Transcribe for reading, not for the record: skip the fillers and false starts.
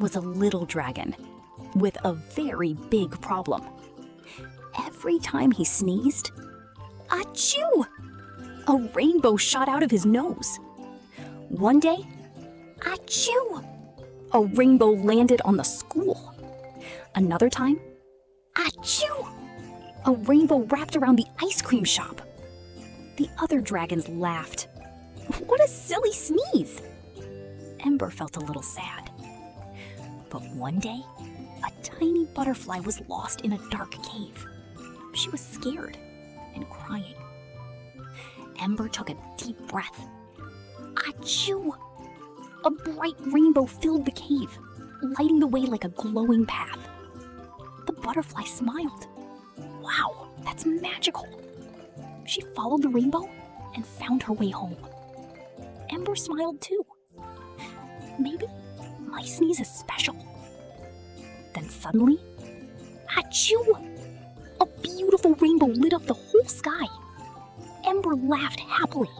was a little dragon with a very big problem. Every time he sneezed, achoo! A rainbow shot out of his nose. One day, achoo! A rainbow landed on the school. Another time, achoo! A rainbow wrapped around the ice cream shop. The other dragons laughed. What a silly sneeze! Ember felt a little sad. But one day, a tiny butterfly was lost in a dark cave. She was scared and crying. Ember took a deep breath. Achoo! A bright rainbow filled the cave, lighting the way like a glowing path. The butterfly smiled. Wow, that's magical! She followed the rainbow and found her way home. Ember smiled too. Maybe my sneeze is special. Then suddenly, achoo! A beautiful rainbow lit up the whole sky. Ember laughed happily.